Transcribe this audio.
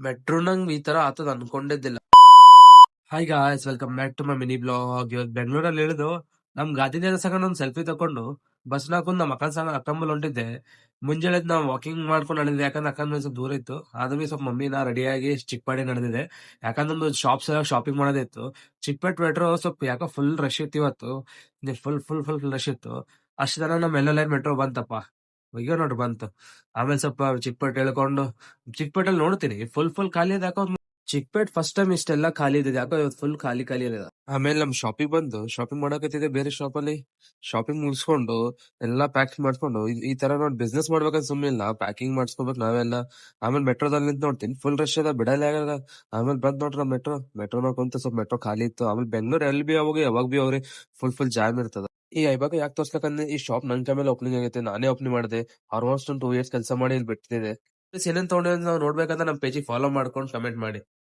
Metro ನಂಗ್ ಈ ತರ ಆತದ ಅನ್ಕೊಂಡಿದ್ದಿಲ್ಲ. Hi guys, welcome back to my mini blog. ಇವತ್ತು ಬೆಂಗಳೂರಲ್ಲಿ ಇಳಿದು ನಮ್ ಗಾದಿ ಸಂಗಡ ಒಂದ್ ಸೆಲ್ಫಿ ತಕೊಂಡು ಬಸ್ ನಾಕೊಂಡ್ ನಮ್ಮ ಅಕ್ಕನ ಸಂಗ ಅಕ್ಕಂಬಲ್ ಹೊಂಟಿದ್ದೆ. ಮುಂಜಾನೆ ನಾವು ವಾಕಿಂಗ್ ಮಾಡ್ಕೊಂಡು ನಡೆದಿದ್ದೆ, ಯಾಕಂದ್ರೆ ಅಕ್ಕನ ಸ್ವಲ್ಪ ದೂರ ಇತ್ತು. ಆದ್ರೂ ಬಿ ಸ್ವಲ್ಪ ಮಮ್ಮಿ ನಾ ರೆಡಿಯಾಗಿ ಚಿಕ್ಕಪಾಡಿ ನಡೆದಿದೆ, ಯಾಕಂದ್ರೆ ಒಂದು ಶಾಪ್ಸ್ ಎಲ್ಲ ಶಾಪಿಂಗ್ ಮಾಡೋದಿತ್ತು. ಚಿಕ್ಕಪೇಟ್ ಮೆಟ್ರೋ ಸ್ವಲ್ಪ ಯಾಕೋ ಫುಲ್ ರಶ್ ಇತ್ತು ಇವತ್ತು. ಫುಲ್ ಫುಲ್ ಫುಲ್ ರಶ್ ಇತ್ತು. ಅಷ್ಟು ಜನ ನಮ್ಮ ಎಲ್ಲೆಲ್ಲ ಮೆಟ್ರೋ ಬಂತಪ್ಪ. ಈಗ ನೋಡ್ರಿ ಬಂತು. ಆಮೇಲೆ ಸ್ವಲ್ಪ ಚಿಕ್ಕಪೇಟೆ ಹೇಳ್ಕೊಂಡು ಚಿಕ್ಕಪೇಟೆಲ್ಲಿ ನೋಡ್ತೀನಿ ಫುಲ್ ಫುಲ್ ಖಾಲಿ ಇದೆ. ಯಾಕೋ ಚಿಕ್ಪೇಟ್ ಫಸ್ಟ್ ಟೈಮ್ ಇಷ್ಟೆಲ್ಲ ಖಾಲಿ ಇದೆ, ಯಾಕೋ ಇವತ್ತು ಫುಲ್ ಖಾಲಿ ಖಾಲಿ ಇದೆ. ಆಮೇಲೆ ನಮ್ ಶಾಪಿಂಗ್ ಬಂದು ಶಾಪಿಂಗ್ ಮಾಡಕತ್ತಿದೆ ಬೇರೆ ಶಾಪ್ ಅಲ್ಲಿ. ಶಾಪಿಂಗ್ ಮುಗಿಸ್ಕೊಂಡು ಎಲ್ಲಾ ಪ್ಯಾಕ್ ಮಾಡ್ಕೊಂಡು ಈ ತರ ನೋಡಿ ಬಿಸ್ನೆಸ್ ಮಾಡ್ಬೇಕಂತ ಸುಮ್ಮನಿಲ್ಲ, ಪ್ಯಾಕಿಂಗ್ ಮಾಡಿಸ್ಕೋಬೇಕು ನಾವೆಲ್ಲ. ಆಮೇಲೆ ಮೆಟ್ರೋದಲ್ಲಿ ನಿಂತ್ ನೋಡ್ತೀನಿ ಫುಲ್ ರಶ್ ಇದೆ, ಬಿಡಲ್ಲ ಆಗಲ್ಲ. ಆಮೇಲೆ ಬಂದ್ ನೋಡ್ರ ಮೆಟ್ರೋ ನೋಡ್ಕೊಂತ ಸ್ವಲ್ಪ ಮೆಟ್ರೋ ಖಾಲಿ ಇತ್ತು. ಆಮೇಲೆ ಬೆಂಗಳೂರು ಎಲ್ಲಿ ಬಿ ಹೋಗಿ ಯಾವಾಗ ಬಿ ಹೋಗ್ರಿ ಫುಲ್ ಫುಲ್ ಜಾಮ್ ಇರ್ತದ. ಈ ಇವಾಗ ಯಾಕೆ ತೋರ್ಸ್ಬೇಕಂದ್ರೆ ಈ ಶಾಪ್ ನನ್ ಕೈ ಮೇಲೆ ಓಪನಿಂಗ್ ಆಗೈತೆ, ನಾನೇ ಓಪನಿಂಗ್ ಮಾಡಿದೆ. ಆಲ್ಮೋಸ್ಟ್ ಒಂದು 2 years ಕೆಲಸ ಮಾಡಿ ಇಲ್ಲಿ ಬಿಟ್ಟಿದೆ. ಏನೇನ್ ತಗೊಂಡ್ರೆ ನಾವು ನೋಡ್ಬೇಕಂದ್ರೆ ನಮ್ ಪೇಜಿಗೆ ಫಾಲೋ ಮಾಡ್ಕೊಂಡು ಕಮೆಂಟ್ ಮಾಡಿ.